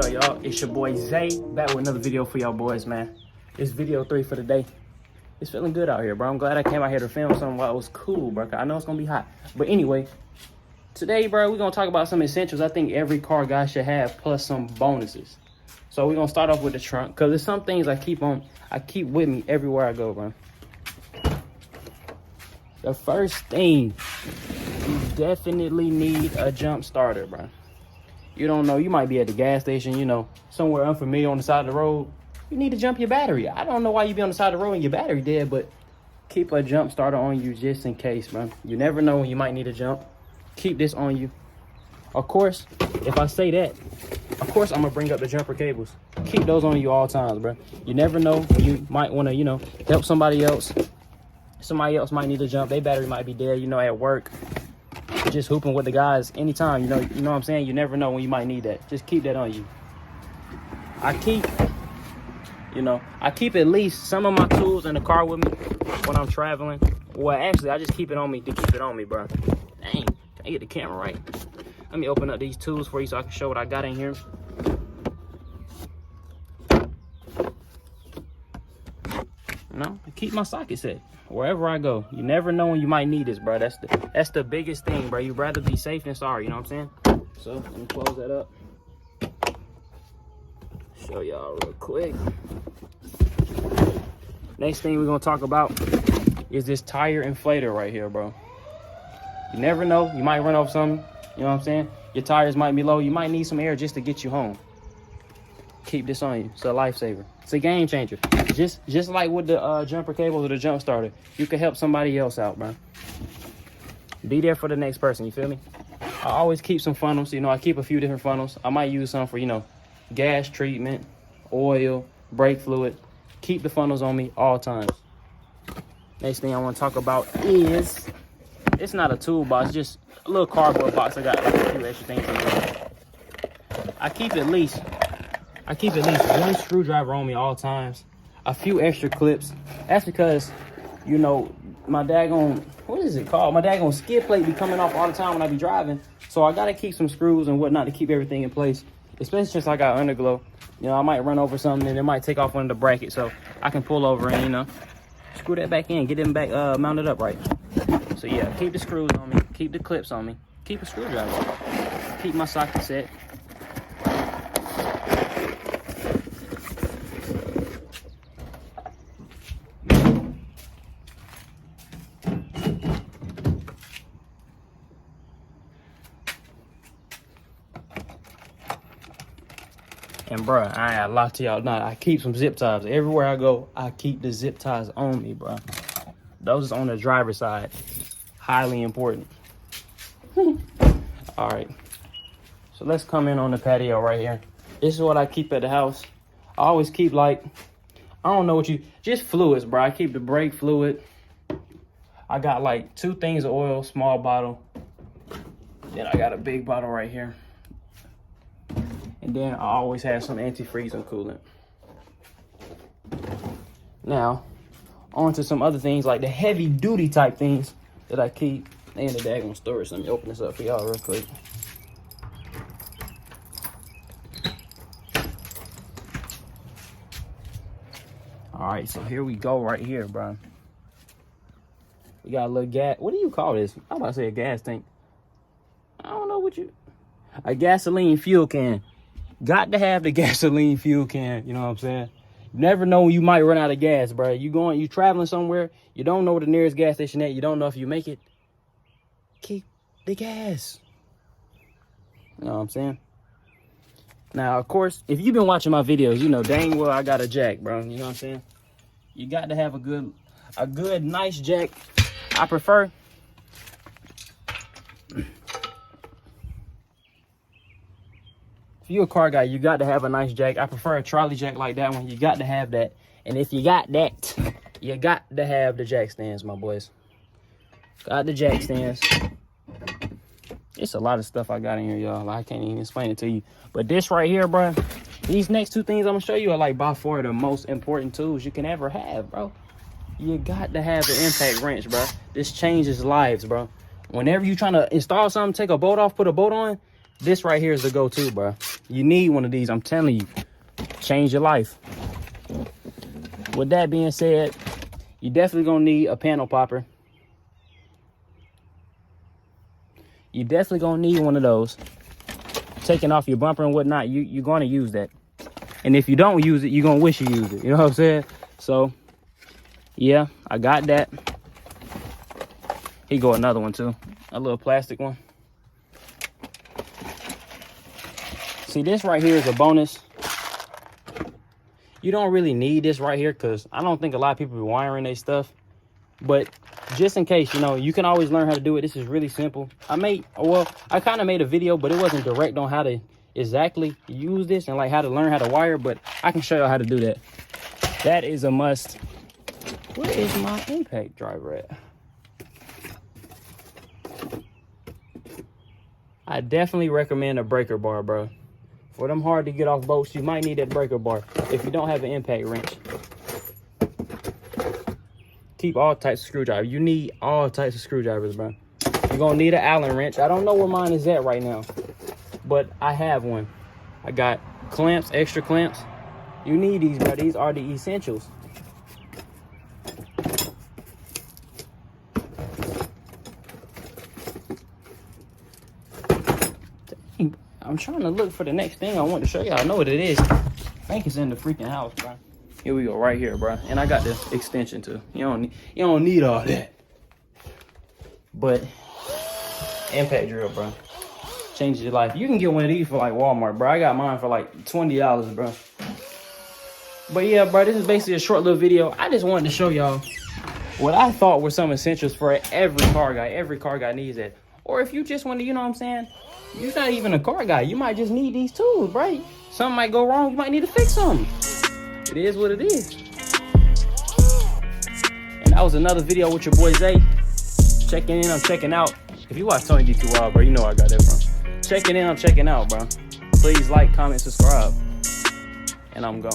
up, y'all? It's your boy Zay, back with another video for y'all boys, man. It's video 3 for the day. It's feeling good out here, bro. I'm glad I came out here to film something while it was cool, bro. I know it's gonna be hot. But anyway, today, bro, we're gonna talk about some essentials I think every car guy should have, plus some bonuses. So we're gonna start off with the trunk, because there's some things I keep with me everywhere I go, bro. The first thing, you definitely need a jump starter, bro. You don't know, you might be at the gas station, you know, somewhere unfamiliar on the side of the road. You need to jump your battery. I don't know why you be on the side of the road and your battery dead, but keep a jump starter on you just in case, bro. You never know when you might need a jump. Keep this on you. Of course, if I say that, of course I'm gonna bring up the jumper cables. Keep those on you all times, bro. You never know when you might wanna, you know, help somebody else. Somebody else might need a jump. Their battery might be dead, you know, at work. Just hooping with the guys anytime, you know what I'm saying? You never know when you might need that. Just keep that on you. I keep at least some of my tools in the car with me when I'm traveling. Well, actually, I just keep it on me to keep it on me, bro. Dang, can I get the camera right? Let me open up these tools for you so I can show what I got in here. You know, I keep my socket set wherever I go. You never know when you might need this, bro. That's the biggest thing, bro. You'd rather be safe than sorry, you know what I'm saying? So let me close that up. Show y'all real quick. Next thing we're gonna talk about is this tire inflator right here, bro. You never know, you might run off something, you know what I'm saying? Your tires might be low, you might need some air just to get you home. Keep this on you. It's a lifesaver. It's a game changer. Just like with the jumper cables or the jump starter, you can help somebody else out, bro. Be there for the next person, you feel me? I always keep some funnels, you know, I keep a few different funnels. I might use some for, you know, gas treatment, oil, brake fluid. Keep the funnels on me all times. Next thing I want to talk about is, it's not a toolbox, just a little cardboard box. I got like a few extra things in there. I keep at least one screwdriver on me all times, a few extra clips. That's because, you know, my daggone, what is it called? My daggone skid plate be coming off all the time when I be driving. So I gotta keep some screws and whatnot to keep everything in place. Especially since I got underglow. You know, I might run over something and it might take off one of the brackets. So I can pull over and, you know, screw that back in, get them back mounted up right. So yeah, keep the screws on me, keep the clips on me, keep a screwdriver, keep my socket set. And bruh, I ain't lie to y'all, I keep some zip ties. Everywhere I go, I keep the zip ties on me, bruh. Those on the driver's side. Highly important. All right. So let's come in on the patio right here. This is what I keep at the house. I always keep like, I don't know what just fluids, bro. I keep the brake fluid. I got like 2 things of oil, small bottle. Then I got a big bottle right here. And then I always have some antifreeze and coolant. Now, on to some other things like the heavy duty type things that I keep in the daggone storage. Let me open this up for y'all real quick. All right, so here we go right here, bro. We got a little gas. What do you call this? I'm about to say a gas tank. I don't know a gasoline fuel can. Got to have the gasoline fuel can, you know what I'm saying? You never know when you might run out of gas, bro. You traveling somewhere, you don't know where the nearest gas station at, you don't know if you make it. Keep the gas. You know what I'm saying? Now, of course, if you've been watching my videos, you know dang well I got a jack, bro. You know what I'm saying? You got to have a good, nice jack. I prefer. If you're a car guy, you got to have a nice jack. I prefer a trolley jack like that one. You got to have that. And if you got that, you got to have the jack stands, my boys. Got the jack stands. It's a lot of stuff I got in here, y'all. I can't even explain it to you. But this right here, bro, these next 2 things I'm going to show you are like by far the most important tools you can ever have, bro. You got to have the impact wrench, bro. This changes lives, bro. Whenever you trying to install something, take a bolt off, put a bolt on, this right here is the go-to, bro. You need one of these. I'm telling you, change your life. With that being said, you definitely gonna need a panel popper. You definitely gonna need one of those. Taking off your bumper and whatnot, you're gonna use that. And if you don't use it, you're gonna wish you used it. You know what I'm saying? So, yeah, I got that. Here go another one too. A little plastic one. See, this right here is a bonus. You don't really need this right here because I don't think a lot of people be wiring their stuff. But just in case, you know, you can always learn how to do it. This is really simple. I kind of made a video, but it wasn't direct on how to exactly use this and like how to learn how to wire, but I can show you how to do that. That is a must. Where is my impact driver at? I definitely recommend a breaker bar, bro. For them hard to get off boats, you might need that breaker bar if you don't have an impact wrench. Keep all types of screwdrivers. You need all types of screwdrivers, bro. You're gonna need an Allen wrench. I don't know where mine is at right now, but I have one. I got clamps, extra clamps. You need these, bro. These are the essentials. Dang, I'm trying to look for the next thing I want to show you. I know what it is. I think it's in the freaking house, bro. Here we go, right here, bro. And I got this extension too. You don't need all that. But impact drill, bro, changes your life. You can get one of these for like Walmart, bro. I got mine for like $20, bro. But yeah, bro, this is basically a short little video. I just wanted to show y'all what I thought were some essentials for every car guy. Every car guy needs it. Or if you just want to, you know what I'm saying? You're not even a car guy. You might just need these tools, right? Something might go wrong. You might need to fix something. It is what it is. And that was another video with your boy Zay. Checking in, I'm checking out. If you watch Tony D2 Wild, bro, you know where I got that from. Checking in, I'm checking out, bro. Please like, comment, subscribe. And I'm gone.